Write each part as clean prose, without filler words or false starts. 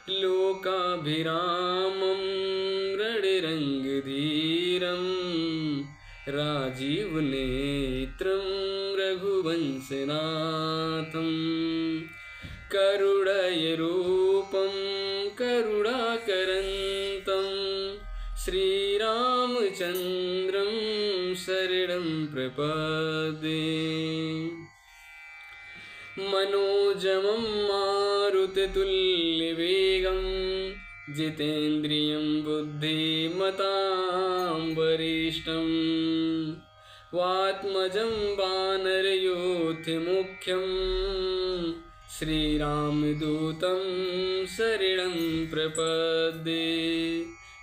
लोकाभिरामं रणरङ्गधीरं राजीवनेत्रं रघुवंशनाथं करुणयरूपं करुणाकरन्तं श्रीरामचन्द्रं शरणं प्रपद्ये। मनोजवं मारुततुल्यवेगं जितेन्द्रियं बुद्धिमतां वरिष्ठं वात्मजं वानरयोध्यमुख्यं श्रीरामदूतं शरणं प्रपद्ये।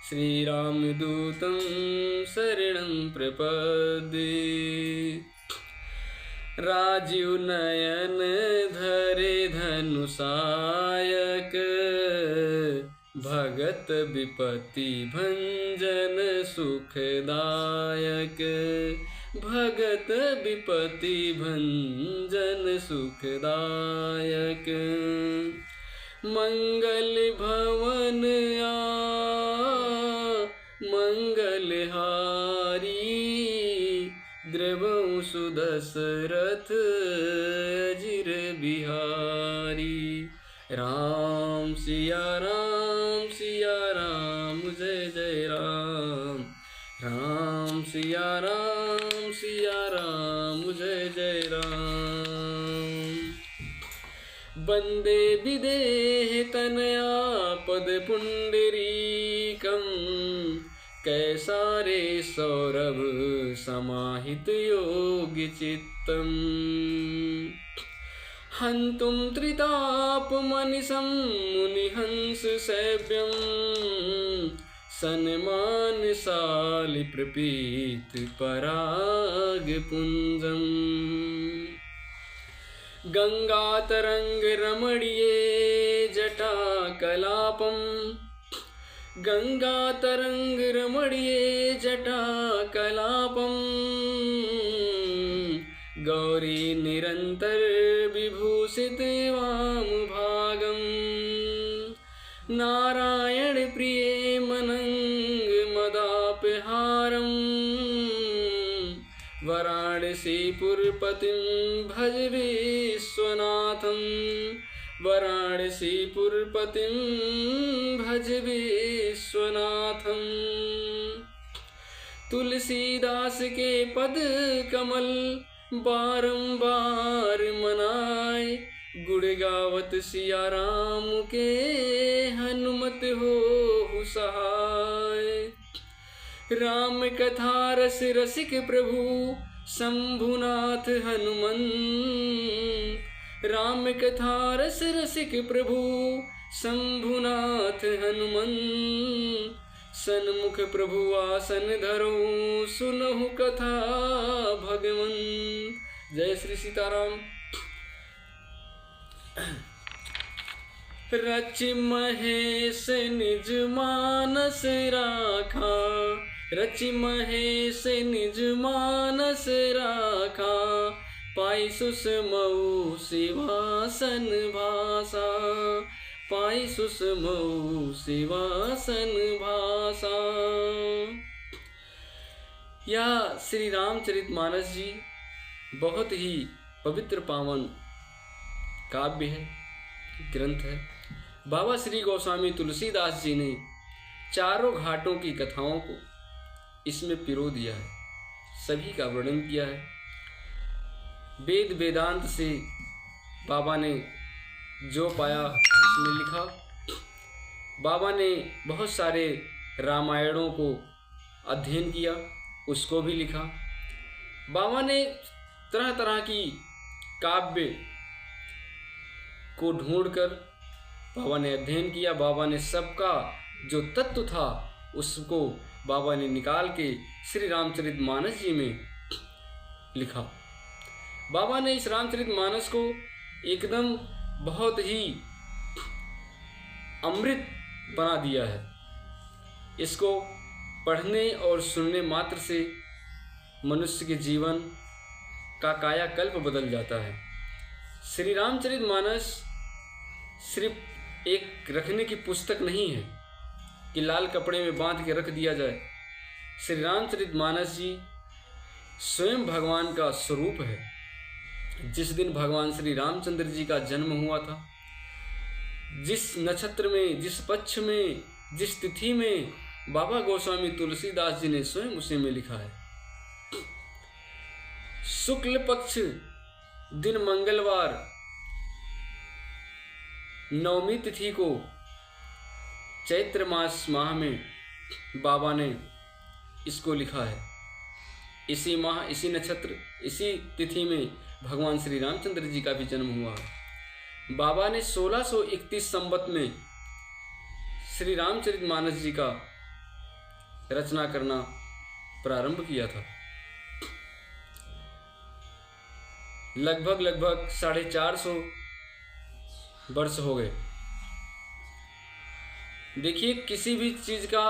श्रीरामदूतं शरणं प्रपद्ये। राजीव नयन धरे धनुषायक भगत विपत्ति भंजन सुखदायक भगत विपत्ति भंजन सुखदायक मंगल भवन मंगलहारी द्रवं सुदशरथ अजिर बिहारी। राम सिया राम जय जय राम। राम सिया राम जय जय राम। वंदे विदेह तनया पद पुंडरीकं कैसारे सौरभ समाहित योगी चित्तम हंतुम त्रितापमनिशं मुनिहंस सेव्यं सन्मानशालि प्रपीत पराग पुंजम गंगातरंग रमणीये जटा कलापम गंगातरंग रमणीये जटा कलापम गौरी निरंतर विभूषित वामभागं नारायण प्रिय मनंग मदापहारं वाराणसीपुरपतिं भज विश्वनाथं वाराणसीपुरपतिं भज विश्वनाथं। तुलसीदास के पद कमल बारंबार मनाए गुण गावत सिया राम के हनुमत हो सहाय। राम कथा रस रसिक प्रभु शंभुनाथ हनुमंत राम कथा रस रसिक प्रभु शंभुनाथ हनुमंत सन्मुख प्रभु आसन धरो सुनहु कथा भगवन। जय श्री सीताराम। रचि महेश निज मानस राखा रचि महेश निज मानस राखा पाई सुषमऊ शिवासन भाषा पाई सुषमऊ शिवासन भाषा। यह श्री रामचरितमानस जी बहुत ही पवित्र पावन काव्य है, ग्रंथ है। बाबा श्री गोस्वामी तुलसीदास जी ने चारों घाटों की कथाओं को इसमें पिरो दिया है, सभी का वर्णन किया है। वेद वेदांत से बाबा ने जो पाया इसमें लिखा। बाबा ने बहुत सारे रामायणों को अध्ययन किया, उसको भी लिखा। बाबा ने तरह तरह की काव्य को ढूंढकर बाबा ने अध्ययन किया। बाबा ने सबका जो तत्व था उसको बाबा ने निकाल के श्री रामचरितमानस जी में लिखा। बाबा ने इस रामचरितमानस को एकदम बहुत ही अमृत बना दिया है। इसको पढ़ने और सुनने मात्र से मनुष्य के जीवन का कायाकल्प बदल जाता है। श्री रामचरितमानस सिर्फ एक रखने की पुस्तक नहीं है कि लाल कपड़े में बांध के रख दिया जाए। श्री रामचरितमानस जी स्वयं भगवान का स्वरूप है। जिस दिन भगवान श्री रामचंद्र जी का जन्म हुआ था, जिस नक्षत्र में, जिस पक्ष में, जिस तिथि में, बाबा गोस्वामी तुलसीदास जी ने स्वयं उसी में लिखा है। शुक्ल पक्ष दिन मंगलवार नवमी तिथि को चैत्र माह में बाबा ने इसको लिखा है। इसी माह, इसी नक्षत्र, इसी तिथि में भगवान श्री रामचंद्र जी का भी जन्म हुआ है। बाबा ने 1631 संवत में श्री रामचरितमानस जी का रचना करना प्रारंभ किया था। लगभग 450 वर्ष हो गए। देखिए, किसी भी चीज का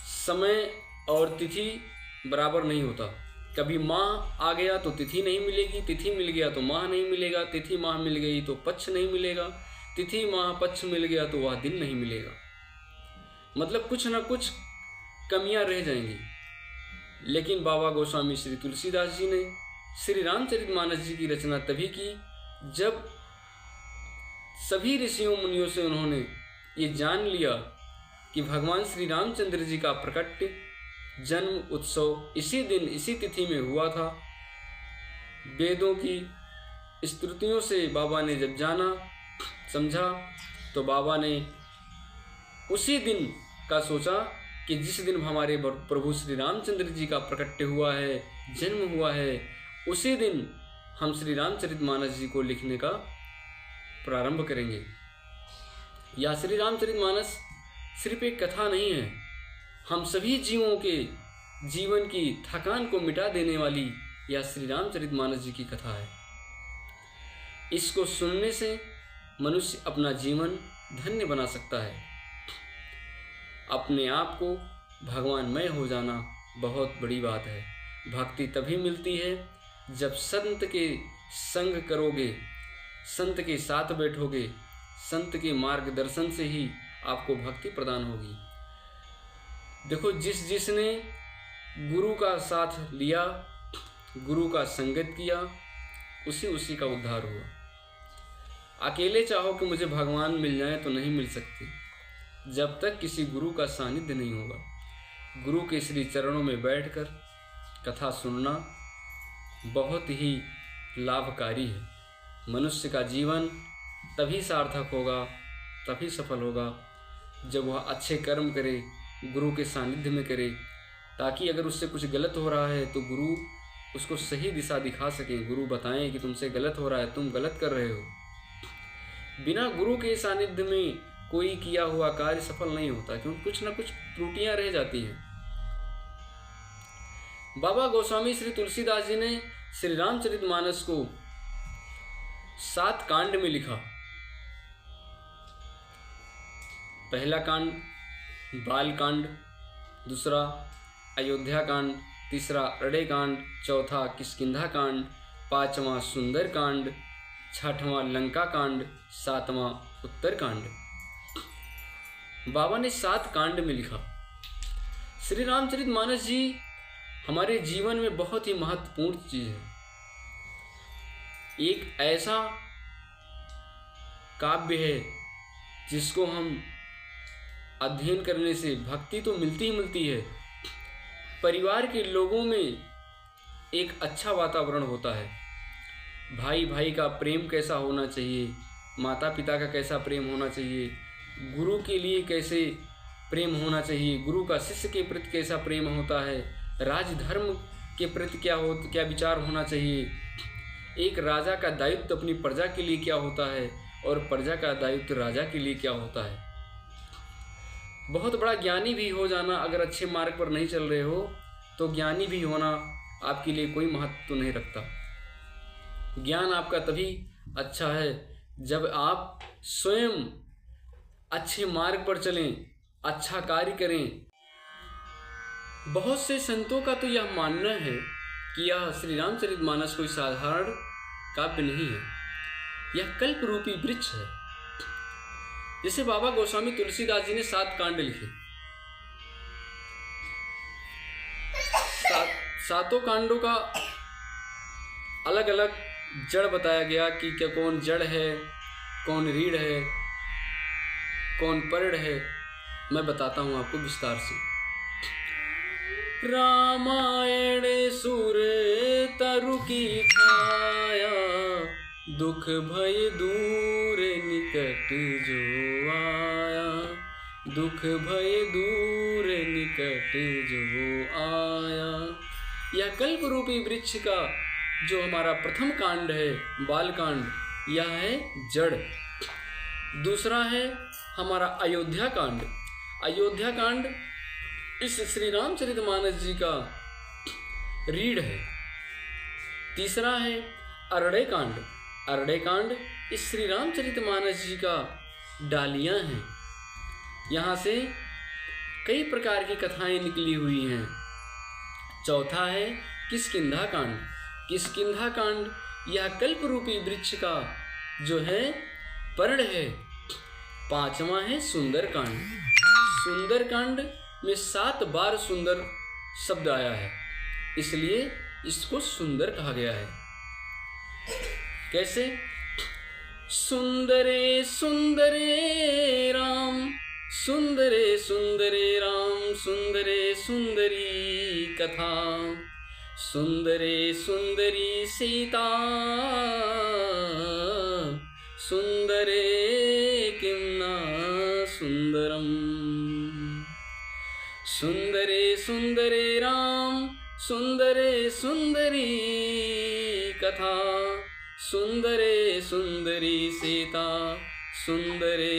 समय और तिथि बराबर नहीं होता। कभी माह आ गया तो तिथि नहीं मिलेगी, तिथि मिल गया तो माह नहीं मिलेगा, तिथि माह मिल गई तो पक्ष नहीं मिलेगा, तिथि माह पक्ष मिल गया तो वह दिन नहीं मिलेगा। मतलब कुछ ना कुछ कमियां रह जाएंगी। लेकिन बाबा गोस्वामी श्री तुलसीदास जी ने श्री रामचरितमानस जी की रचना तभी की जब सभी ऋषियों मुनियों से उन्होंने ये जान लिया कि भगवान श्री रामचंद्र जी का प्रकट जन्म उत्सव इसी दिन, इसी तिथि में हुआ था। वेदों की स्तुतियों से बाबा ने जब जाना, समझा, तो बाबा ने उसी दिन का सोचा कि जिस दिन हमारे प्रभु श्री रामचंद्र जी का प्रकट हुआ है, जन्म हुआ है, उसी दिन हम श्री रामचरितमानस जी को लिखने का प्रारंभ करेंगे। या श्री रामचरितमानस सिर्फ एक कथा नहीं है, हम सभी जीवों के जीवन की थकान को मिटा देने वाली यह श्री रामचरितमानस जी की कथा है। इसको सुनने से मनुष्य अपना जीवन धन्य बना सकता है। अपने आप को भगवानमय हो जाना बहुत बड़ी बात है। भक्ति तभी मिलती है जब संत के संग करोगे, संत के साथ बैठोगे, संत के मार्गदर्शन से ही आपको भक्ति प्रदान होगी। देखो, जिसने गुरु का साथ लिया, गुरु का संगत किया, उसी का उद्धार हुआ। अकेले चाहो कि मुझे भगवान मिल जाए तो नहीं मिल सकते जब तक किसी गुरु का सानिध्य नहीं होगा। गुरु के श्री चरणों में बैठकर कथा सुनना बहुत ही लाभकारी है। मनुष्य का जीवन तभी सार्थक होगा, तभी सफल होगा जब वह अच्छे कर्म करे, गुरु के सानिध्य में करे, ताकि अगर उससे कुछ गलत हो रहा है तो गुरु उसको सही दिशा दिखा सकें। गुरु बताएं कि तुमसे गलत हो रहा है, तुम गलत कर रहे हो। बिना गुरु के सानिध्य में कोई किया हुआ कार्य सफल नहीं होता, क्योंकि कुछ ना कुछ त्रुटियां रह जाती हैं। बाबा गोस्वामी श्री तुलसीदास जी ने श्री रामचरितमानस को 7 कांड में लिखा। पहला कांड बाल कांड, दूसरा अयोध्या कांड, तीसरा अरण्य कांड, चौथा किष्किंधा कांड, 5वां सुंदर कांड, 6वां लंका कांड, 7वां उत्तर कांड। बाबा ने 7 कांड में लिखा। श्री रामचरितमानस जी हमारे जीवन में बहुत ही महत्वपूर्ण चीज है। एक ऐसा काव्य है जिसको हम अध्ययन करने से भक्ति तो मिलती ही मिलती है, परिवार के लोगों में एक अच्छा वातावरण होता है। भाई भाई का प्रेम कैसा होना चाहिए, माता पिता का कैसा प्रेम होना चाहिए, गुरु के लिए कैसे प्रेम होना चाहिए, गुरु का शिष्य के प्रति कैसा प्रेम होता है, राजधर्म के प्रति क्या विचार होना चाहिए, एक राजा का दायित्व अपनी प्रजा के लिए क्या होता है और प्रजा का दायित्व राजा के लिए क्या होता है। बहुत बड़ा ज्ञानी भी हो जाना, अगर अच्छे मार्ग पर नहीं चल रहे हो तो ज्ञानी भी होना आपके लिए कोई महत्व नहीं रखता। ज्ञान आपका तभी अच्छा है जब आप स्वयं अच्छे मार्ग पर चलें, अच्छा कार्य करें। बहुत से संतों का तो यह मानना है कि यह श्री रामचरितमानस कोई साधारण काव्य नहीं है, यह कल्प रूपी वृक्ष है। जैसे बाबा गोस्वामी तुलसीदास जी ने 7 कांड लिखे, सातों कांडों का अलग अलग जड़ बताया गया कि क्या कौन जड़ है, कौन रीढ़ है, कौन पर्ड है। मैं बताता हूँ आपको विस्तार से। रामायण सुर तरु की छाया, दुख भय दूर निकट जो आया, दुख भय दूर निकट जो आया। यह कल्प रूपी वृक्ष का जो हमारा प्रथम कांड है, बाल कांड, यह है जड़। दूसरा है हमारा अयोध्या कांड। अयोध्या कांड इस श्री रामचरितमानस जी का रीढ़ है। तीसरा है अरण्य कांड। अरण्य कांड इस श्री रामचरितमानस जी का डालियां हैं। यहाँ से कई प्रकार की कथाएं निकली हुई हैं। चौथा है किष्किंधा कांड। किष्किंधा कांड यह कल्प रूपी वृक्ष का जो है पर्ण है। पांचवा है सुंदर कांड। सुंदर कांड में 7 बार सुंदर शब्द आया है, इसलिए इसको सुंदर कहा गया है। कैसे? सुंदरे सुंदरे राम, सुंदरे सुंदरे राम, सुंदरे सुंदरी कथा, सुंदरे सुंदरी सीता, सुंदरे किं न सुंदरम। सुंदरे सुंदरे राम, सुंदरे सुंदरी कथा, सुंदरे सुंदरी सीता, सुंदरे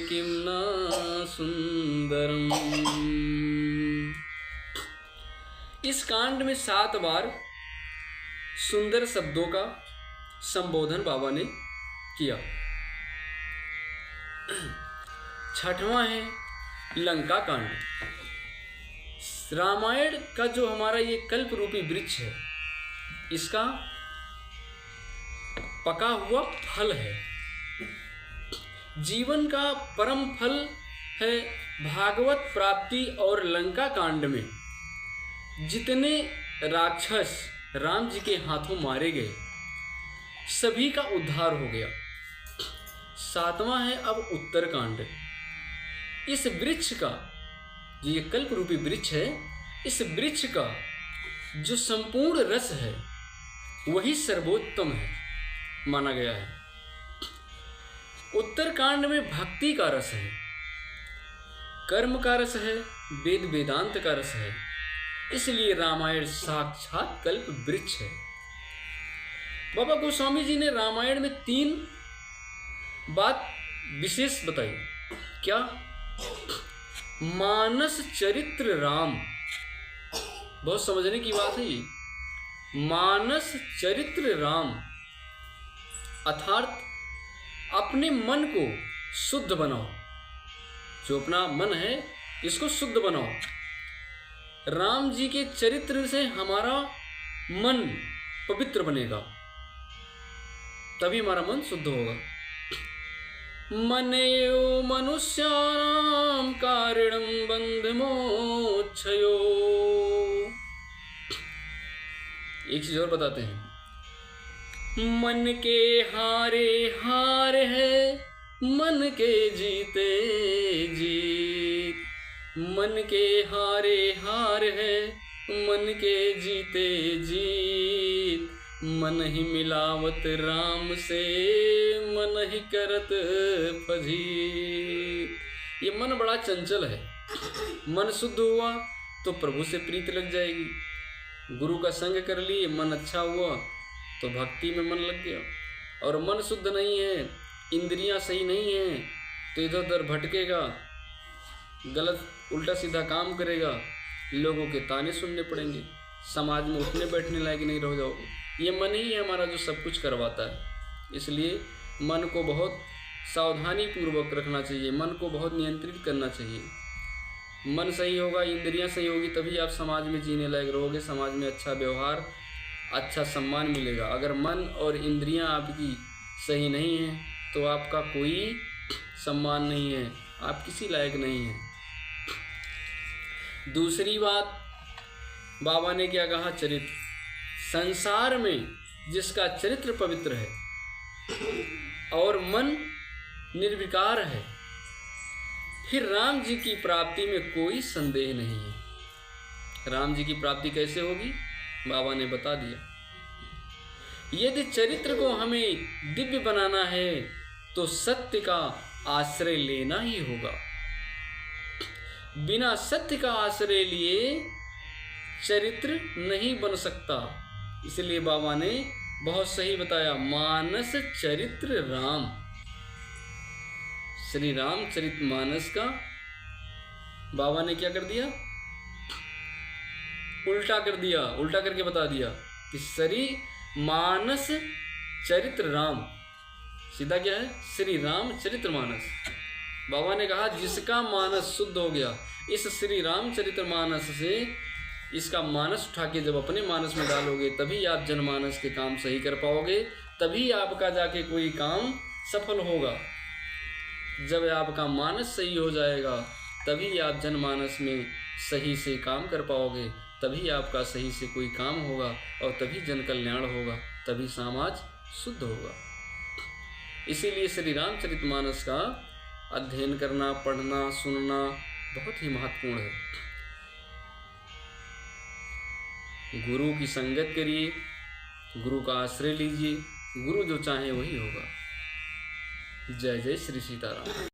किं न सुंदरम। इस कांड में 7 बार सुंदर शब्दों का संबोधन बाबा ने किया। छठवां है लंका कांड। रामायण का जो हमारा ये कल्प रूपी वृक्ष है, इसका पका हुआ फल है, जीवन का परम फल है भागवत प्राप्ति। और लंका कांड में जितने राक्षस राम जी के हाथों मारे गए, सभी का उद्धार हो गया। 7वां है अब उत्तर कांड। इस वृक्ष का, ये कल्प रूपी वृक्ष है, इस वृक्ष का जो संपूर्ण रस है वही सर्वोत्तम है माना गया है। उत्तर कांड में भक्ति का रस है, कर्म का रस है, वेद वेदांत का रस है, इसलिए रामायण साक्षात कल्प वृक्ष है। बाबा गोस्वामी जी ने रामायण में 3 बात विशेष बताई। क्या? मानस चरित्र राम, बहुत समझने की बात है ये। मानस चरित्र राम अर्थात अपने मन को शुद्ध बनाओ। जो अपना मन है इसको शुद्ध बनाओ। राम जी के चरित्र से हमारा मन पवित्र बनेगा, तभी हमारा मन शुद्ध होगा। मनेयो मनुष्याणां कारणं बन्धमोक्षयो। एक चीज और बताते हैं, मन के हारे हार है, मन के जीते जीत। मन के हारे हार है, मन के जीते जीत। मन ही मिलावत राम से, मन ही करत फजीत। ये मन बड़ा चंचल है। मन शुद्ध हुआ तो प्रभु से प्रीत लग जाएगी। गुरु का संग कर लिए, मन अच्छा हुआ तो भक्ति में मन लग गया। और मन शुद्ध नहीं है, इंद्रियां सही नहीं है, तो इधर उधर भटकेगा, गलत उल्टा सीधा काम करेगा, लोगों के ताने सुनने पड़ेंगे, समाज में उठने बैठने लायक नहीं रह जाओगे। ये मन ही है हमारा जो सब कुछ करवाता है। इसलिए मन को बहुत सावधानी पूर्वक रखना चाहिए, मन को बहुत नियंत्रित करना चाहिए। मन सही होगा, इंद्रियां सही होगी, तभी आप समाज में जीने लायक रहोगे, समाज में अच्छा व्यवहार, अच्छा सम्मान मिलेगा। अगर मन और इंद्रियां आपकी सही नहीं हैं तो आपका कोई सम्मान नहीं है, आप किसी लायक नहीं हैं। दूसरी बात बाबा ने क्या कहा? चरित्र। संसार में जिसका चरित्र पवित्र है और मन निर्विकार है, फिर राम जी की प्राप्ति में कोई संदेह नहीं है। राम जी की प्राप्ति कैसे होगी? बाबा ने बता दिया। यदि चरित्र को हमें दिव्य बनाना है तो सत्य का आश्रय लेना ही होगा। बिना सत्य का आश्रय लिए चरित्र नहीं बन सकता। इसलिए बाबा ने बहुत सही बताया, मानस चरित्र राम। श्री रामचरितमानस का बाबा ने क्या कर दिया? उल्टा कर दिया, उल्टा करके बता दिया कि श्री मानस चरित्र राम, सीधा क्या है? श्री रामचरितमानस। बाबा ने कहा जिसका मानस शुद्ध हो गया इस श्री रामचरितमानस से, इसका मानस उठा के जब अपने मानस में डालोगे तभी आप जनमानस के काम सही कर पाओगे, तभी आपका जाके कोई काम सफल होगा। जब आपका मानस सही हो जाएगा तभी आप जनमानस में सही से काम कर पाओगे, तभी आपका सही से कोई काम होगा और तभी जन कल्याण होगा, तभी समाज शुद्ध होगा। इसीलिए श्री रामचरितमानस का अध्ययन करना, पढ़ना, सुनना बहुत ही महत्वपूर्ण है। गुरु की संगत करिए, गुरु का आश्रय लीजिए, गुरु जो चाहे वही होगा। जय जय श्री सीताराम।